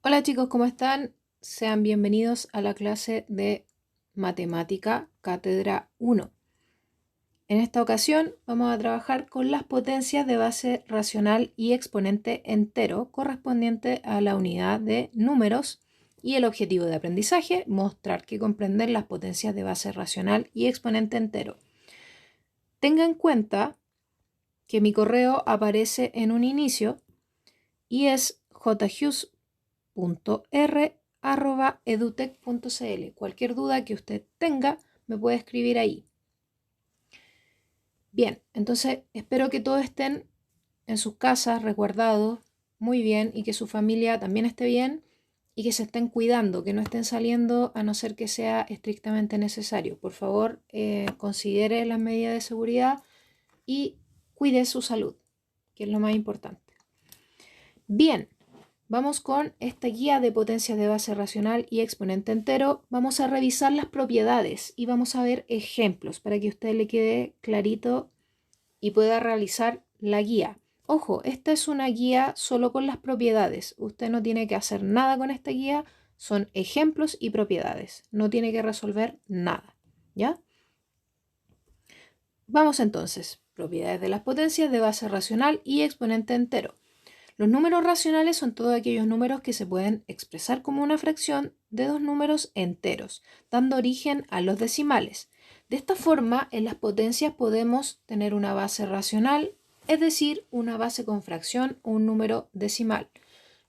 Hola chicos, ¿cómo están? Sean bienvenidos a la clase de Matemática Cátedra 1. En esta ocasión vamos a trabajar con las potencias de base racional y exponente entero correspondiente a la unidad de números y el objetivo de aprendizaje, mostrar que comprender las potencias de base racional y exponente entero. Tenga en cuenta que mi correo aparece en un inicio y es jhughes.r@edutech.cl. Cualquier duda que usted tenga me puede escribir ahí. Bien, entonces espero que todos estén en sus casas resguardados muy bien y que su familia también esté bien y que se estén cuidando, que no estén saliendo a no ser que sea estrictamente necesario. Por favor, considere las medidas de seguridad y cuide su salud, que es lo más importante. Bien, vamos con esta guía de potencias de base racional y exponente entero. Vamos a revisar las propiedades y vamos a ver ejemplos para que a usted le quede clarito y pueda realizar la guía. Ojo, esta es una guía solo con las propiedades. Usted no tiene que hacer nada con esta guía. Son ejemplos y propiedades. No tiene que resolver nada. ¿Ya? Vamos entonces. Propiedades de las potencias de base racional y exponente entero. Los números racionales son todos aquellos números que se pueden expresar como una fracción de dos números enteros, dando origen a los decimales. De esta forma, en las potencias podemos tener una base racional, es decir, una base con fracción o un número decimal.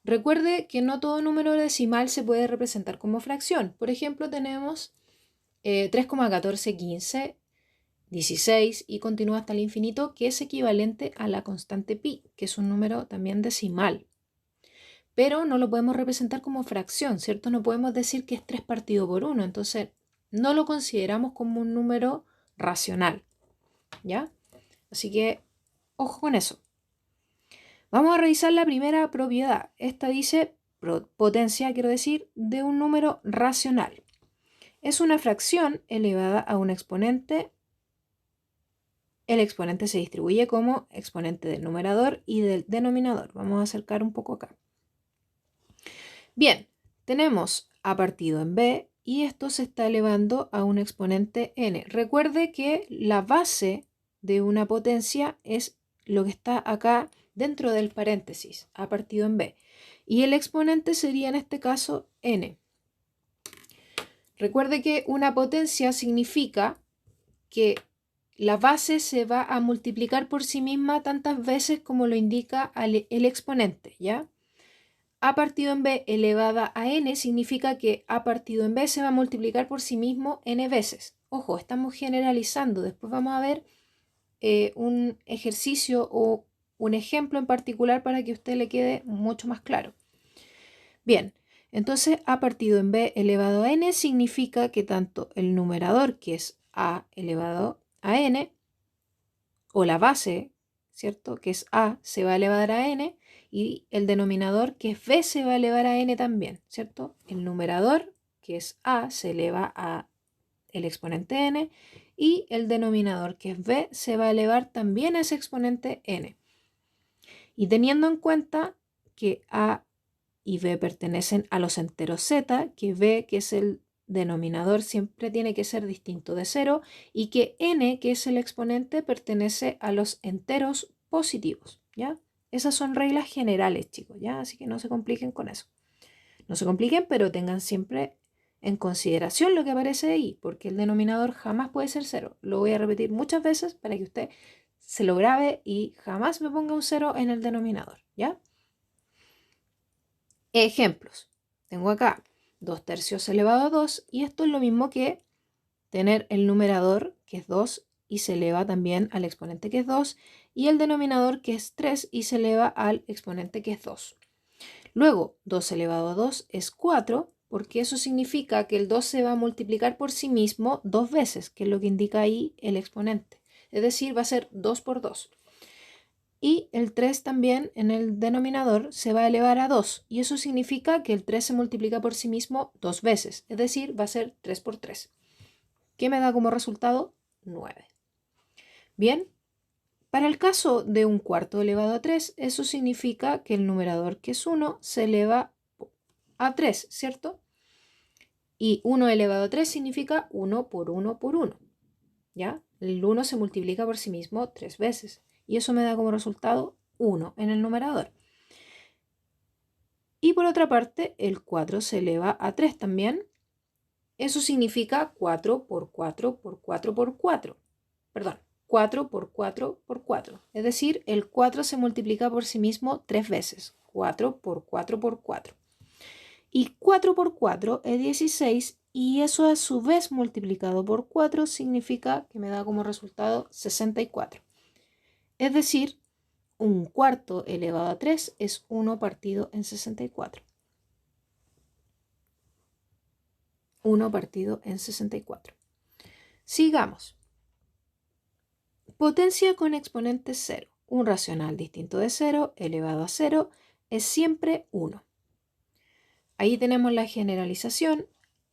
Recuerde que no todo número decimal se puede representar como fracción. Por ejemplo, tenemos 3,1415 16 y continúa hasta el infinito, que es equivalente a la constante pi, que es un número también decimal. Pero no lo podemos representar como fracción, ¿cierto? No podemos decir que es 3 partido por 1, entonces no lo consideramos como un número racional, ¿ya? Así que, ojo con eso. Vamos a revisar la primera propiedad. Esta dice potencia, quiero decir, de un número racional. Es una fracción elevada a un exponente. El exponente se distribuye como exponente del numerador y del denominador. Vamos a acercar un poco acá. Bien, tenemos a partido en b y esto se está elevando a un exponente n. Recuerde que la base de una potencia es lo que está acá dentro del paréntesis, a partido en b. Y el exponente sería en este caso n. Recuerde que una potencia significa que la base se va a multiplicar por sí misma tantas veces como lo indica el exponente, ¿ya? A partido en b elevada a n significa que a partido en b se va a multiplicar por sí mismo n veces. Ojo, estamos generalizando. Después vamos a ver un ejercicio o un ejemplo en particular para que a usted le quede mucho más claro. Bien, entonces a partido en b elevado a n significa que tanto el numerador, que es a elevado a n, o la base, ¿cierto? Que es a, se va a elevar a n, y el denominador, que es b, se va a elevar a n también, ¿cierto? El numerador, que es a, se eleva a el exponente n, y el denominador, que es b, se va a elevar también a ese exponente n. Y teniendo en cuenta que a y b pertenecen a los enteros z, que b, que es el denominador, siempre tiene que ser distinto de 0, y que n, que es el exponente, pertenece a los enteros positivos, ¿ya? Esas son reglas generales, chicos, ¿ya? Así que no se compliquen con eso. No se compliquen, pero tengan siempre en consideración lo que aparece ahí, porque el denominador jamás puede ser 0. Lo voy a repetir muchas veces para que usted se lo grabe y jamás me ponga un 0 en el denominador, ¿ya? Ejemplos. Tengo acá 2 tercios elevado a 2 y esto es lo mismo que tener el numerador, que es 2, y se eleva también al exponente, que es 2, y el denominador, que es 3, y se eleva al exponente, que es 2. Luego, 2 elevado a 2 es 4, porque eso significa que el 2 se va a multiplicar por sí mismo 2 veces, que es lo que indica ahí el exponente. Es decir, va a ser 2 por 2. Y el 3 también en el denominador se va a elevar a 2. Y eso significa que el 3 se multiplica por sí mismo 2 veces. Es decir, va a ser 3 por 3. ¿Qué me da como resultado? 9. Bien, para el caso de un cuarto elevado a 3, eso significa que el numerador, que es 1, se eleva a 3, ¿cierto? Y 1 elevado a 3 significa 1 por 1 por 1, ¿ya? El 1 se multiplica por sí mismo 3 veces. Y eso me da como resultado 1 en el numerador. Y por otra parte, el 4 se eleva a 3 también. Eso significa 4 por 4 por 4 por 4. Perdón, 4 por 4 por 4. Es decir, el 4 se multiplica por sí mismo 3 veces. 4 por 4 por 4. Y 4 por 4 es 16 y eso a su vez multiplicado por 4 significa que me da como resultado 64. Es decir, un cuarto elevado a 3 es 1 partido en 64. 1 partido en 64. Sigamos. Potencia con exponente 0. Un racional distinto de 0 elevado a 0 es siempre 1. Ahí tenemos la generalización.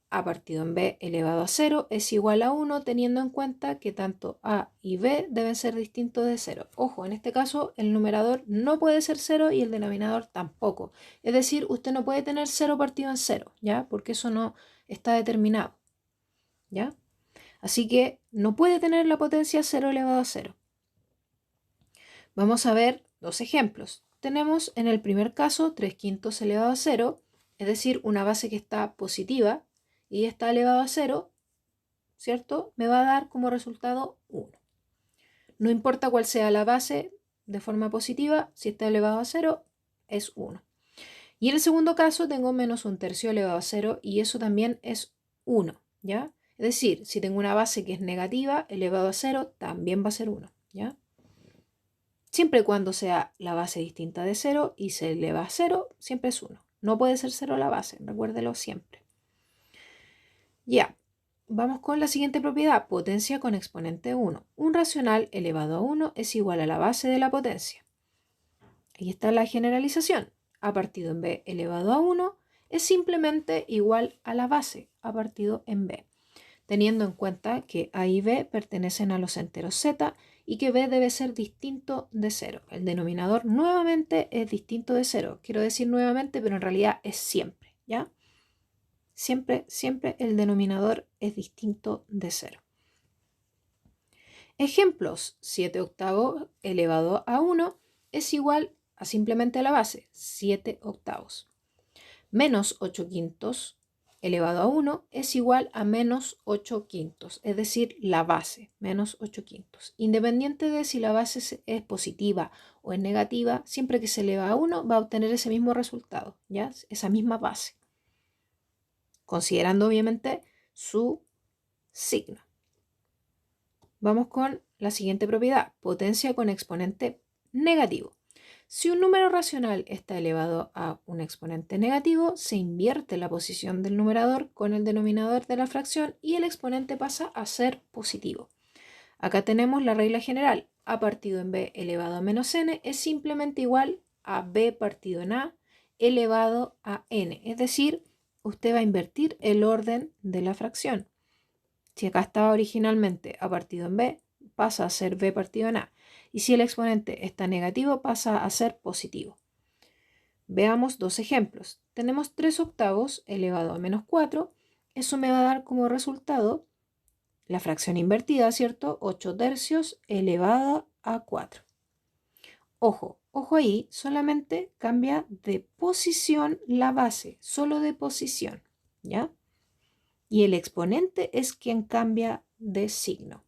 A partido en b elevado a 0 es igual a 1, teniendo en cuenta que tanto a y b deben ser distintos de 0. Ojo, en este caso el numerador no puede ser 0 y el denominador tampoco. Es decir, usted no puede tener 0 partido en 0, ¿ya? Porque eso no está determinado, ¿ya? Así que no puede tener la potencia 0 elevado a 0. Vamos a ver dos ejemplos. Tenemos en el primer caso 3 quintos elevado a 0, es decir, una base que está positiva y está elevado a 0, ¿cierto? Me va a dar como resultado 1. No importa cuál sea la base de forma positiva, si está elevado a 0 es 1. Y en el segundo caso tengo menos 1/3 elevado a 0 y eso también es 1, ¿ya? Es decir, si tengo una base que es negativa, elevado a 0 también va a ser 1, ¿ya? Siempre y cuando sea la base distinta de 0 y se eleva a 0, siempre es 1. No puede ser 0 la base, recuérdelo siempre. Ya, vamos con la siguiente propiedad, potencia con exponente 1. Un racional elevado a 1 es igual a la base de la potencia. Ahí está la generalización. A partido en b elevado a 1 es simplemente igual a la base a partido en b, teniendo en cuenta que a y b pertenecen a los enteros z y que b debe ser distinto de 0. El denominador nuevamente es distinto de 0. Quiero decir nuevamente, pero en realidad es siempre, ¿ya? Siempre, siempre el denominador es distinto de 0. Ejemplos, 7 octavos elevado a 1 es igual a simplemente la base, 7 octavos. Menos 8 quintos elevado a 1 es igual a menos 8 quintos, es decir, la base, menos 8 quintos. Independiente de si la base es positiva o es negativa, siempre que se eleva a 1 va a obtener ese mismo resultado, ¿ya? Esa misma base, considerando obviamente su signo. Vamos con la siguiente propiedad, potencia con exponente negativo. Si un número racional está elevado a un exponente negativo, se invierte la posición del numerador con el denominador de la fracción y el exponente pasa a ser positivo. Acá tenemos la regla general, a partido en b elevado a menos n es simplemente igual a b partido en a elevado a n, es decir, usted va a invertir el orden de la fracción. Si acá estaba originalmente a partido en b, pasa a ser b partido en a. Y si el exponente está negativo, pasa a ser positivo. Veamos dos ejemplos. Tenemos 3 octavos elevado a menos 4. Eso me va a dar como resultado la fracción invertida, ¿cierto? 8 tercios elevada a 4. Ojo, ojo ahí, solamente cambia de posición la base, solo de posición, ¿ya? Y el exponente es quien cambia de signo.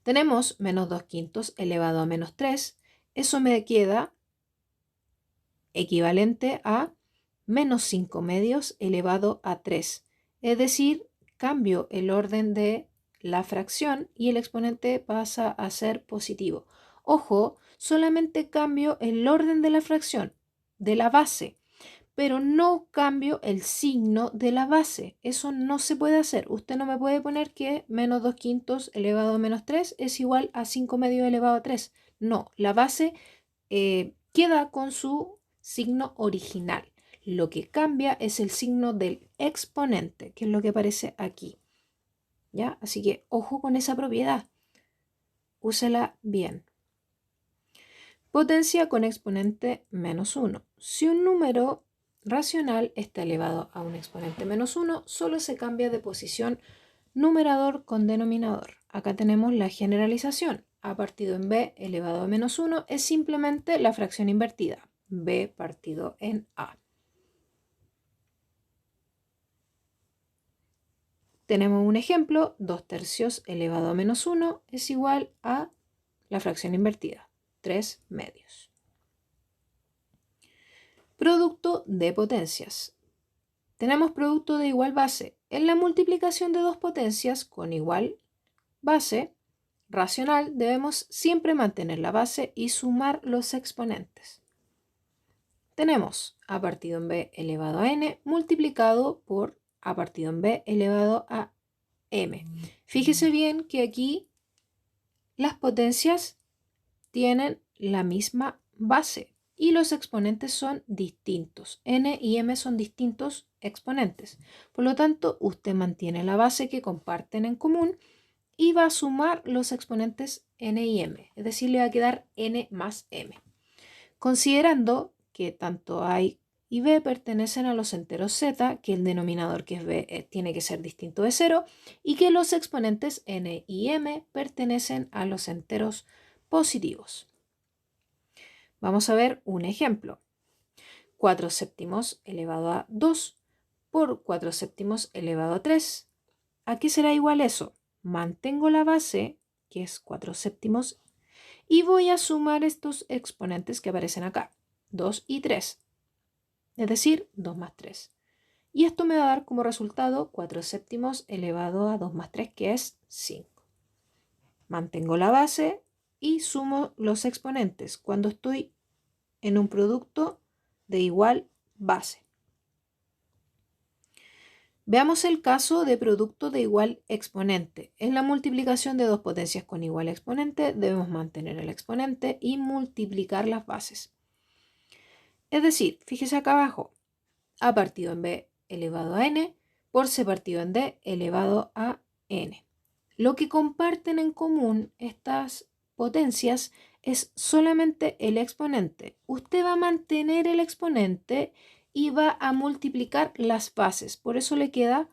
Tenemos menos 2 quintos elevado a menos 3. Eso me queda equivalente a menos 5 medios elevado a 3. Es decir, cambio el orden de la fracción y el exponente pasa a ser positivo. Ojo, solamente cambio el orden de la fracción, de la base, pero no cambio el signo de la base. Eso no se puede hacer. Usted no me puede poner que menos 2 quintos elevado a menos 3 es igual a 5 medios elevado a 3. No, la base queda con su signo original. Lo que cambia es el signo del exponente, que es lo que aparece aquí, ¿ya? Así que ojo con esa propiedad. Úsela bien. Potencia con exponente menos 1. Si un número racional está elevado a un exponente menos 1, solo se cambia de posición numerador con denominador. Acá tenemos la generalización. A partido en b elevado a menos 1 es simplemente la fracción invertida. B partido en a. Tenemos un ejemplo, 2/3 elevado a menos 1 es igual a la fracción invertida, 3/2. Producto de potencias. Tenemos producto de igual base. En la multiplicación de dos potencias con igual base racional debemos siempre mantener la base y sumar los exponentes. Tenemos a partido en b elevado a n multiplicado por a partido en b elevado a m. Fíjese bien que aquí las potencias tienen la misma base y los exponentes son distintos. N y m son distintos exponentes. Por lo tanto, usted mantiene la base que comparten en común y va a sumar los exponentes n y m. Es decir, le va a quedar n más m. Considerando que tanto a y b pertenecen a los enteros z, que el denominador que es b tiene que ser distinto de 0, y que los exponentes n y m pertenecen a los enteros positivos. Vamos a ver un ejemplo. 4/7 elevado a 2 por 4/7 elevado a 3. ¿A qué será igual eso? Mantengo la base, que es 4/7, y voy a sumar estos exponentes que aparecen acá, 2 y 3, es decir, 2 más 3. Y esto me va a dar como resultado 4/7 elevado a 2 más 3, que es 5. Mantengo la base y sumo los exponentes cuando estoy en un producto de igual base. Veamos el caso de producto de igual exponente. En la multiplicación de dos potencias con igual exponente debemos mantener el exponente y multiplicar las bases. Es decir, fíjese acá abajo, a partido en b elevado a n por c partido en d elevado a n. Lo que comparten en común estas potencias es solamente el exponente. Usted va a mantener el exponente y va a multiplicar las bases. Por eso le queda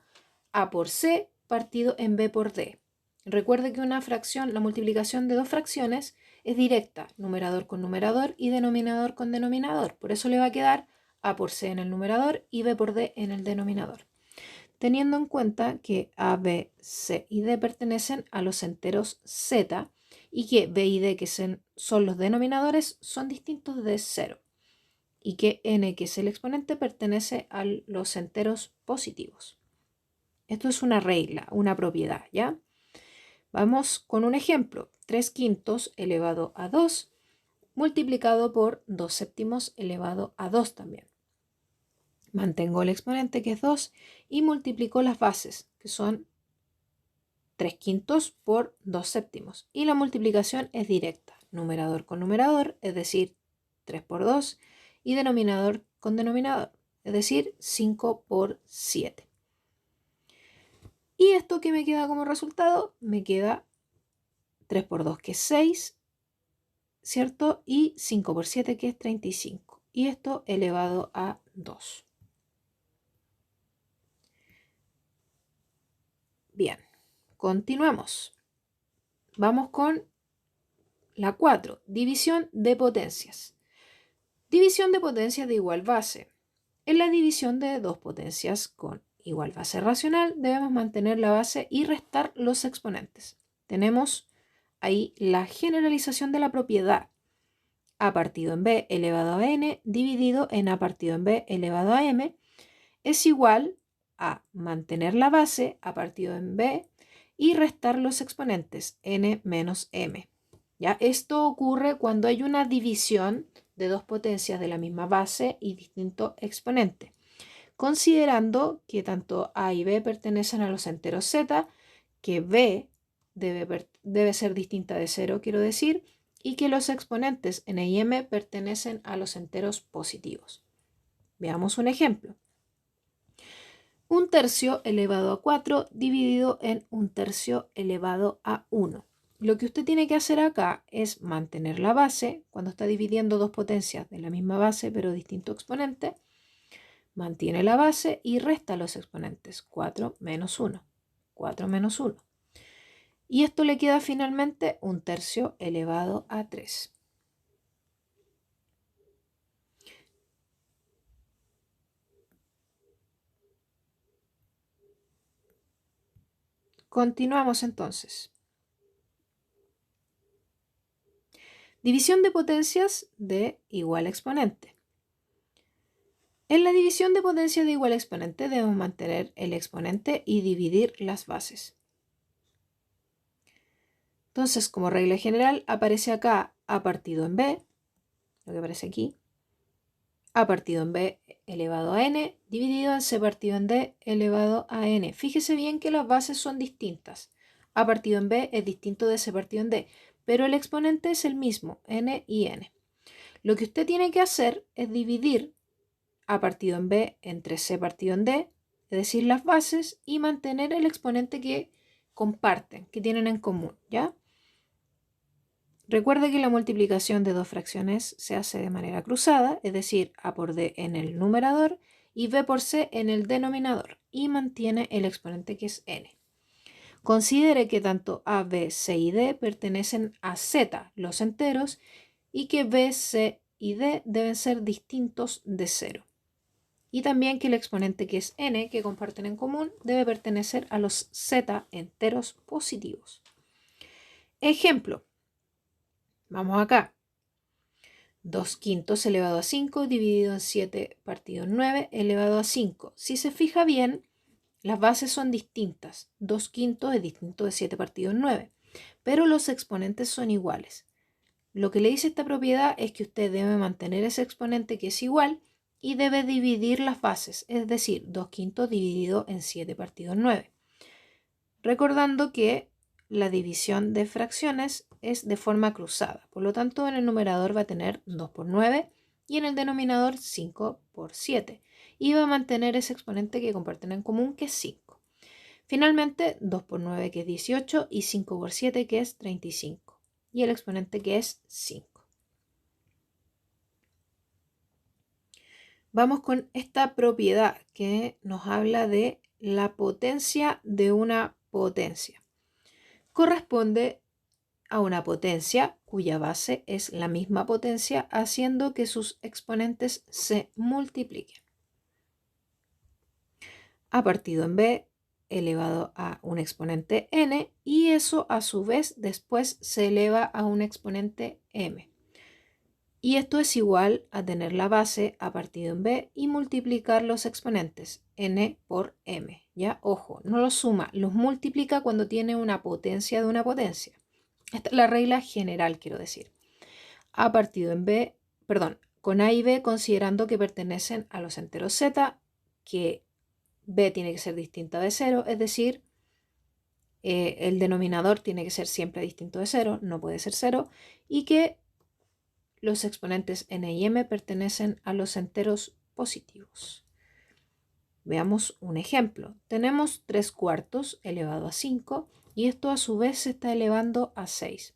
a por c partido en b por d. Recuerde que una fracción, la multiplicación de dos fracciones es directa, numerador con numerador y denominador con denominador. Por eso le va a quedar a por c en el numerador y b por d en el denominador. Teniendo en cuenta que a, b, c y d pertenecen a los enteros z y que b y d, que son los denominadores, son distintos de 0 y que n, que es el exponente, pertenece a los enteros positivos. Esto es una regla, una propiedad, ¿ya? Vamos con un ejemplo. 3/5 elevado a 2 multiplicado por 2/7 elevado a 2 también. Mantengo el exponente, que es 2, y multiplico las bases, que son 3/5 por 2/7. Y la multiplicación es directa, numerador con numerador, es decir, 3 por 2, y denominador con denominador, es decir, 5 por 7. Y esto que me queda como resultado, me queda 3 por 2, que es 6, ¿cierto? Y 5 por 7, que es 35. Y esto elevado a 2. Bien, continuamos. Vamos con la 4, división de potencias. División de potencias de igual base. En la división de dos potencias con igual base racional debemos mantener la base y restar los exponentes. Tenemos ahí la generalización de la propiedad a partido en b elevado a n dividido en a partido en b elevado a m es igual a mantener la base a partido en b y restar los exponentes n menos m. ¿Ya? Esto ocurre cuando hay una división de dos potencias de la misma base y distinto exponente, considerando que tanto a y b pertenecen a los enteros z, que b debe ser distinta de 0, quiero decir, y que los exponentes n y m pertenecen a los enteros positivos. Veamos un ejemplo. 1/3 elevado a 4 dividido en 1/3 elevado a 1. Lo que usted tiene que hacer acá es mantener la base cuando está dividiendo dos potencias de la misma base pero distinto exponente. Mantiene la base y resta los exponentes. 4 menos 1. 4 menos 1. Y esto le queda finalmente 1/3 elevado a 3. Continuamos entonces. División de potencias de igual exponente. En la división de potencia de igual exponente debemos mantener el exponente y dividir las bases. Entonces, como regla general, aparece acá a partido en b, lo que aparece aquí, a partido en b elevado a n, dividido en c partido en d elevado a n. Fíjese bien que las bases son distintas. A partido en b es distinto de c partido en d, pero el exponente es el mismo, n y n. Lo que usted tiene que hacer es dividir a partido en b entre c partido en d, es decir, las bases, y mantener el exponente que comparten, que tienen en común, ¿ya? Recuerde que la multiplicación de dos fracciones se hace de manera cruzada, es decir, a por d en el numerador y b por c en el denominador, y mantiene el exponente que es n. Considere que tanto a, b, c y d pertenecen a z, los enteros, y que b, c y d deben ser distintos de 0. Y también que el exponente que es n, que comparten en común, debe pertenecer a los z enteros positivos. Ejemplo. Vamos acá. 2/5 elevado a 5 dividido en 7 partido en 9 elevado a 5. Si se fija bien, las bases son distintas. 2/5 es distinto de 7 partido en 9, pero los exponentes son iguales. Lo que le dice esta propiedad es que usted debe mantener ese exponente que es igual y debe dividir las bases, es decir, 2/5 dividido en 7 partido en 9. Recordando que la división de fracciones es de forma cruzada, por lo tanto en el numerador va a tener 2 por 9 y en el denominador 5 por 7 y va a mantener ese exponente que comparten en común, que es 5. Finalmente 2 por 9, que es 18, y 5 por 7, que es 35, y el exponente que es 5. Vamos con esta propiedad que nos habla de la potencia de una potencia. Corresponde a una potencia cuya base es la misma potencia, haciendo que sus exponentes se multipliquen. A partido en b elevado a un exponente n, y eso a su vez después se eleva a un exponente m. Y esto es igual a tener la base a partido en b y multiplicar los exponentes n por m. Ya, ojo, no los suma, los multiplica cuando tiene una potencia de una potencia. Esta es la regla general, quiero decir. A partido en b, perdón, con a y b considerando que pertenecen a los enteros z, que b tiene que ser distinta de 0, es decir, el denominador tiene que ser siempre distinto de 0, no puede ser 0, y que los exponentes n y m pertenecen a los enteros positivos. Veamos un ejemplo. Tenemos 3/4 elevado a 5 y esto a su vez se está elevando a 6.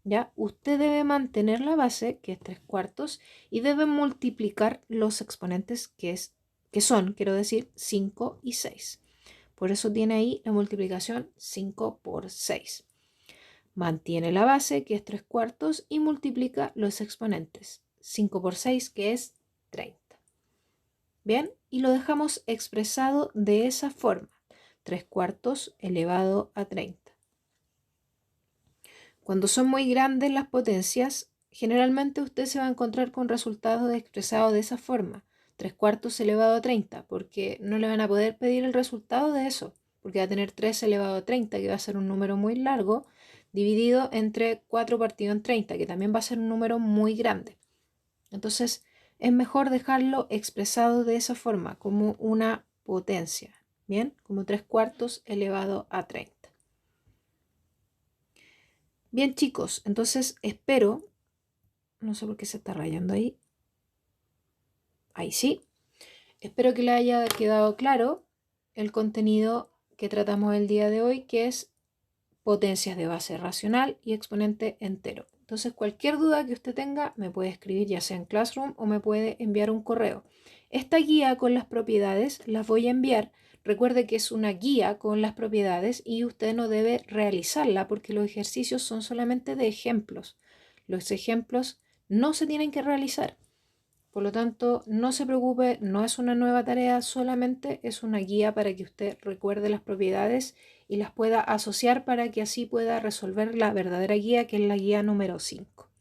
¿Ya? Usted debe mantener la base, que es 3/4, y debe multiplicar los exponentes que son, quiero decir, 5 y 6. Por eso tiene ahí la multiplicación 5 por 6. Mantiene la base, que es 3/4, y multiplica los exponentes. 5 por 6, que es 30. Bien, y lo dejamos expresado de esa forma. 3/4 elevado a 30. Cuando son muy grandes las potencias, generalmente usted se va a encontrar con resultados expresados de esa forma. 3/4 elevado a 30, porque no le van a poder pedir el resultado de eso, porque va a tener 3 elevado a 30, que va a ser un número muy largo, dividido entre 4 partido en 30, que también va a ser un número muy grande. Entonces, es mejor dejarlo expresado de esa forma, como una potencia, ¿bien? Como 3/4 elevado a 30. Bien, chicos, entonces espero, no sé por qué se está rayando ahí, ahí sí, espero que le haya quedado claro el contenido que tratamos el día de hoy, que es potencias de base racional y exponente entero. Entonces, cualquier duda que usted tenga me puede escribir ya sea en Classroom o me puede enviar un correo. Esta guía con las propiedades las voy a enviar. Recuerde que es una guía con las propiedades y usted no debe realizarla porque los ejercicios son solamente de ejemplos. Los ejemplos no se tienen que realizar. Por lo tanto, no se preocupe, no es una nueva tarea, solamente es una guía para que usted recuerde las propiedades y las pueda asociar para que así pueda resolver la verdadera guía, que es la guía número 5.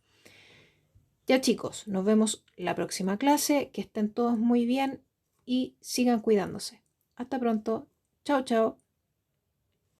Ya chicos, nos vemos la próxima clase, que estén todos muy bien y sigan cuidándose. Hasta pronto. Chao, chao.